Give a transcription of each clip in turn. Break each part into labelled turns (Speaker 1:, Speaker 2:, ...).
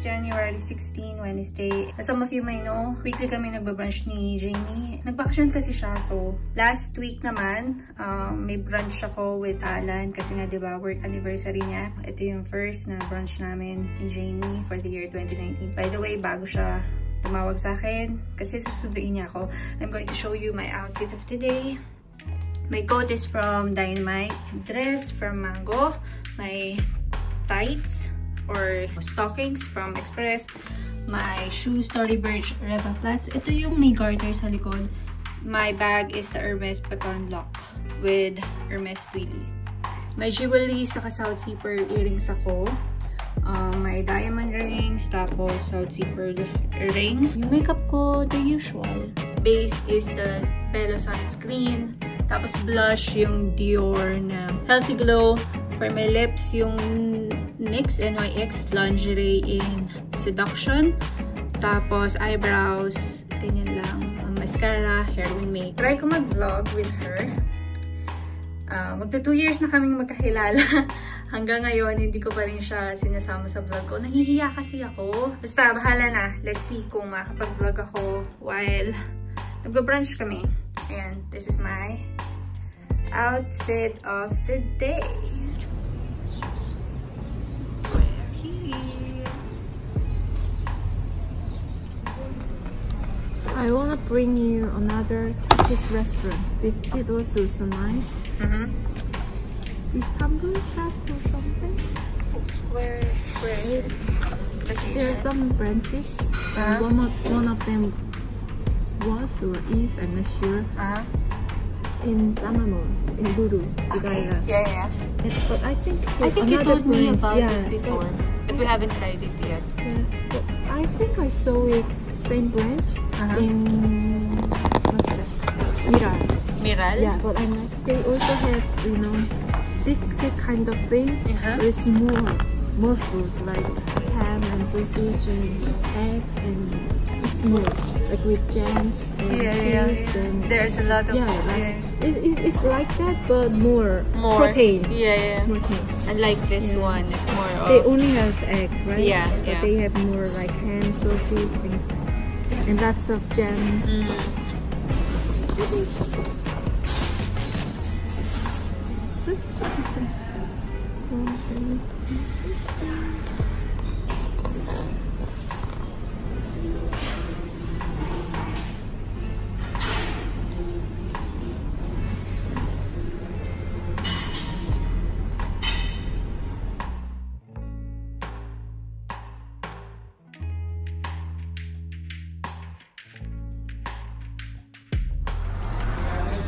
Speaker 1: January 16, Wednesday. As some of you may know, weekly kami nagbabrunch ni Jamie. Nagbakasyon kasi siya. So, last week naman, may brunch ako with Alan. Kasi nga, diba, work anniversary niya. Ito yung first na brunch namin ni Jamie for the year 2019. By the way, bago siya tumawag sa akin, kasi susunduin niya ako. I'm going to show you my outfit of today. My coat is from Dynamite. Dress from Mango. My tights or stockings from Express. My shoes, Tory Burch Reva Flats. Ito yung may garter sa likod. My bag is the Hermes Pecan Lock with Hermes Twilly. My jewelry is naka South Sea Pearl earrings ako. My diamond rings, tapos South Sea Pearl ring. Yung makeup ko, the usual. Base is the Bella Sunscreen. Tapos blush, yung Dior na Healthy Glow. For my lips, yung NYX NYX Lingerie in Seduction. Tapos eyebrows, ganyan lang. Mascara, hair we make. Try ko mag-vlog with her. Magta 2 years na kaming magkakilala. Hanggang ngayon, hindi ko pa rin siya sinasama sa vlog ko. Nahihiya kasi ako. Basta, bahala na. Let's see kung makapag-vlog ako while nag-brunch kami. Ayan, this is my outfit of the day.
Speaker 2: I wanna bring you another Turkish restaurant. It was also nice. Istanbul chef or something.
Speaker 1: Where is it?
Speaker 2: There are some branches. One of them was or is, I'm not sure. In Samamon, in Buru.
Speaker 1: Okay. Yeah.
Speaker 2: Yes, but I think
Speaker 1: you told me about it
Speaker 2: yeah,
Speaker 1: before, but we haven't tried it yet.
Speaker 2: Yeah, but I think I saw it same branch in what's that?
Speaker 1: Miral?
Speaker 2: Yeah, but I'm not. They also have, you know, big kind of thing. But it's more food like ham and sausage and egg, and it's more like with jams and cheese and
Speaker 1: there's a lot of
Speaker 2: it's like that, but more protein. Protein.
Speaker 1: And like this one, it's more of,
Speaker 2: they only have egg, right?
Speaker 1: But
Speaker 2: they have more like ham, sausage, things like that. And lots of jam.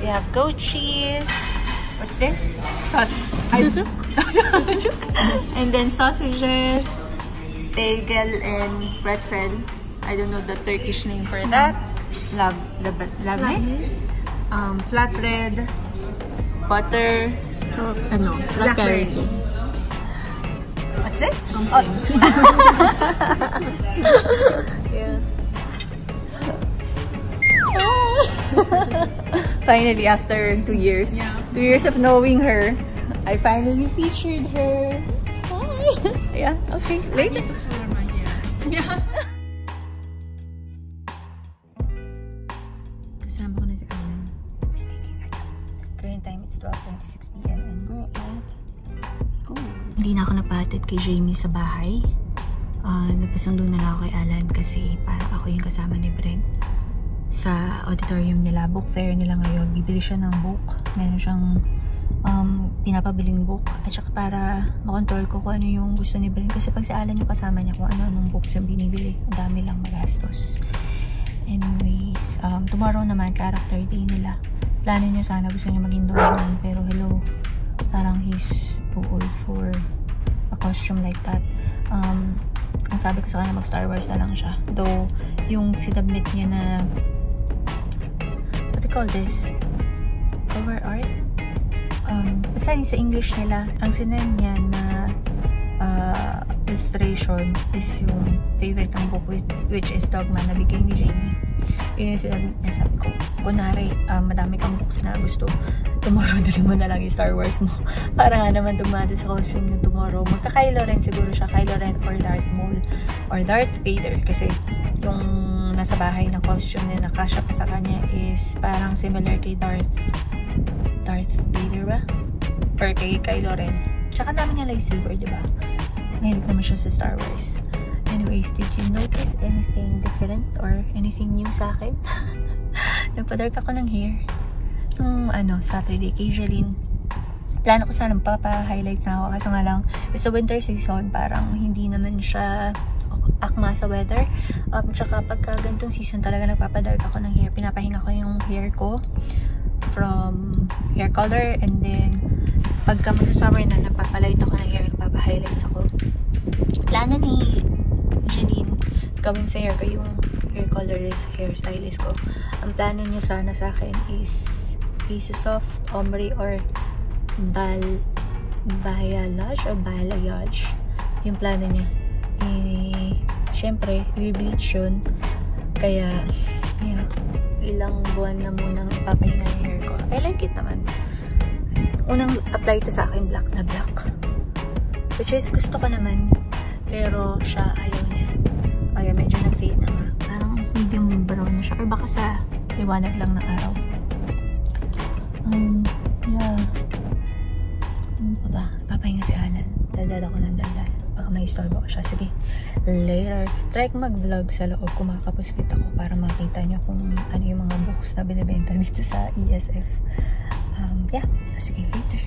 Speaker 1: we have goat cheese. What's this? Sausage. And then sausages, bagel, and pretzel. I don't know the Turkish name for that. Labne. Flatbread, butter, blackberry. What's this?
Speaker 2: Something.
Speaker 1: Yeah. Finally, after 2 years. 2 years of knowing her, I finally featured her. Hi! Yeah, okay.
Speaker 2: I need to color my hair. Yeah.
Speaker 1: Kasama ko na si Alan. Current time, it's 12:26 PM and we're at school. Hindi na ako nagpahatid kay Jamie sa bahay. Nagpasundo na lang ako kay Alan kasi para ako yung kasama ni Brent sa auditorium nila. Book fair nila ngayon. Bibili siya ng book. Meron siyang pinapabiling book. At saka para makontrol ko kung ano yung gusto ni Brent. Kasi pag si Alan yung kasama niya, kung ano-anong books yung binibili. Ang dami lang magastos. Anyways, tomorrow naman, character day nila. Plano niya sana, gusto niya maging Doraemon. Pero hello, parang he's too old for a costume like that. Ang sabi ko sa kanya, mag Star Wars na lang siya. Though, yung sinubmit niya na what do you call this? Cover art? Basta yung sa English nila, ang sinend niya na illustration is yung favorite ng book, which is Dogma, na bigay ni Jamie. Yun yung sinubmit niya. Sabi ko, kunwari, madami kang books na gusto, tomorrow dali mo na lang yung Star Wars mo. Para nga naman dumado sa costume niya tomorrow. Magka-Kylo Ren siguro siya. Kylo Ren or Darth Maul. or Darth Vader kasi yung nasa bahay na costume na nakasya pa sa kanya is parang similar kay Darth Vader ba? Or kay Kylo Ren. Tsaka dami niya lightsaber, diba? Mahilig naman siya sa Star Wars. Anyways, did you notice anything different or anything new sa akin? Nagpa-dark ako ng hair. Nung Saturday kay Jeline. Plano ko sanang papa-highlight na ako. Kaso nga lang, it's a winter season. Parang hindi naman siya akma sa weather. Tsaka pagka ganitong season talaga nagpapadark ako ng hair. Pinapahinga ko yung hair ko from hair color. And then, pagka mag-summer na, nagpapalight ako ng hair. Nagpapa-highlights ako. Plano ni Jeline gawin sa hair ko yung hair colorist, hair stylist ko. Ang plano niya sana sa akin is soft ombre or balayage. Yung plano niya. Syempre, i-bleach yun. Kaya, ilang buwan na munang ipapahinga yung hair ko. I like it naman. Unang apply to sa akin, black na black. Which is, gusto ko naman. Pero, siya, ayaw niya. Kaya medyo na-fade na nga. Parang medium brown na siya. Or baka sa liwanag lang ng araw. Yeah. Ano pa ba? Papahinga si Alan. Daldal ako ng daldal. Baka may istorbo ko siya. Sige, later. Try ko mag-vlog sa loob. Kumakapuslit ako para makita nyo kung ano yung mga books na binibenta dito sa ESF. Yeah. Sige, later.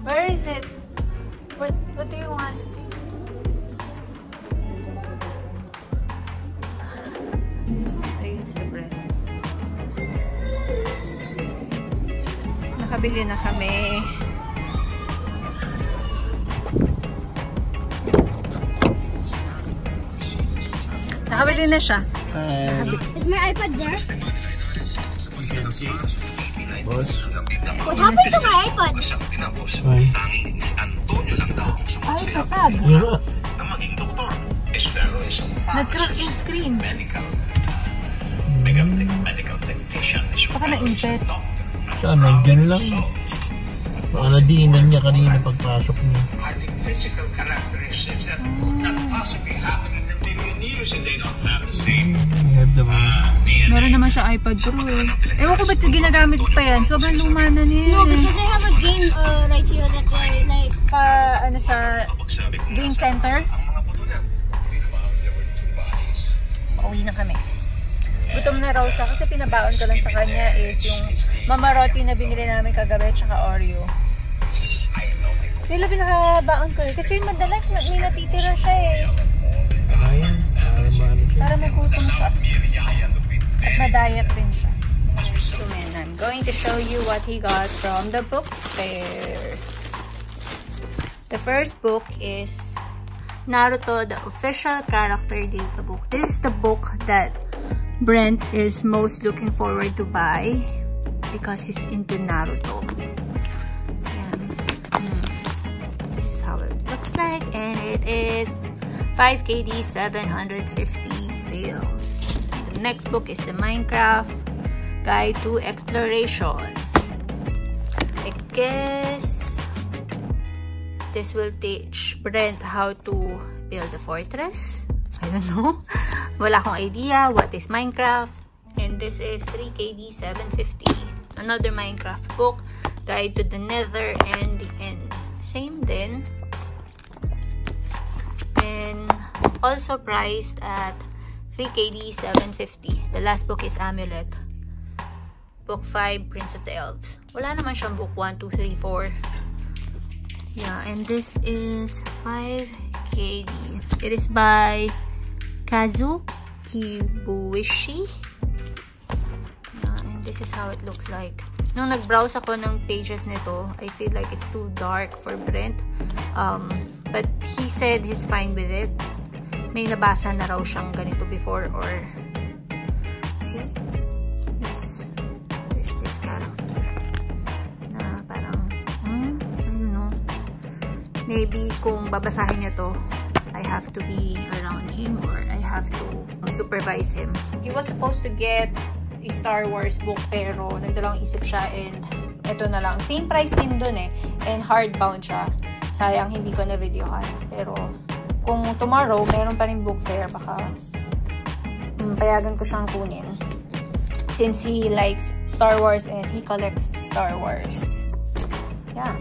Speaker 1: Where is it? What do you want? Ayun sa bread. Nakabili na kami. Nakabili na siya.
Speaker 3: Is my iPad there?
Speaker 4: You can see. Boss.
Speaker 3: What happened to my iPad?
Speaker 4: Why?
Speaker 1: Ay, kasag.
Speaker 4: Yeah.
Speaker 1: Nag-crack yung screen. Baka na-impet.
Speaker 4: Saan? Nandyan lang. Baka nadiinan niya kanina pagpasok niya.
Speaker 1: Meron naman siya iPad Pro eh. Ewan ko ba't ginagamit pa yan? Sobrang luma na niya.
Speaker 3: No, because I have a game right here that I like.
Speaker 1: Sa game center. Pauwi na kami. Gutom na raw siya kasi pinabaon ko lang sa kanya is yung Mama Roti na binili namin kagabi tsaka Oreo. Kailan pinakabaon ko eh. Kasi madalas may natitira siya eh.
Speaker 4: Ayun.
Speaker 1: Para magutom siya. At ma-diet din siya. So man, I'm going to show you what he got from the book fair. The first book is Naruto, the official character data book. This is the book that Brent is most looking forward to buy because he's into Naruto. This is how it looks like, and it is 5KD 750 sales. The next book is the Minecraft Guide to Exploration. I guess this will teach Brent how to build a fortress. I don't know. Wala akong idea what is Minecraft. And this is 3KD 750. Another Minecraft book, Guide to the Nether and the End. Same din. And also priced at 3KD 750. The last book is Amulet. Book 5, Prince of the Elves. Wala naman siyang book 1, 2, 3, 4. Yeah, and this is 5KD. It is by Kazu Kibuishi. Yeah, and this is how it looks like. Nung nag-browse ako ng pages nito, I feel like it's too dark for Brent. But he said he's fine with it. May nabasa na raw siyang ganito before or... See? There's this character na maybe kung babasahin niya to, I have to be around him or I have to supervise him. He was supposed to get a Star Wars book pero nagdalawang isip siya and ito na lang. Same price din dun eh. And hardbound siya. Sayang hindi ko na videohan. Pero kung tomorrow meron pa rin book fair, baka payagan ko siyang kunin. Since he likes Star Wars and he collects Star Wars. Yeah.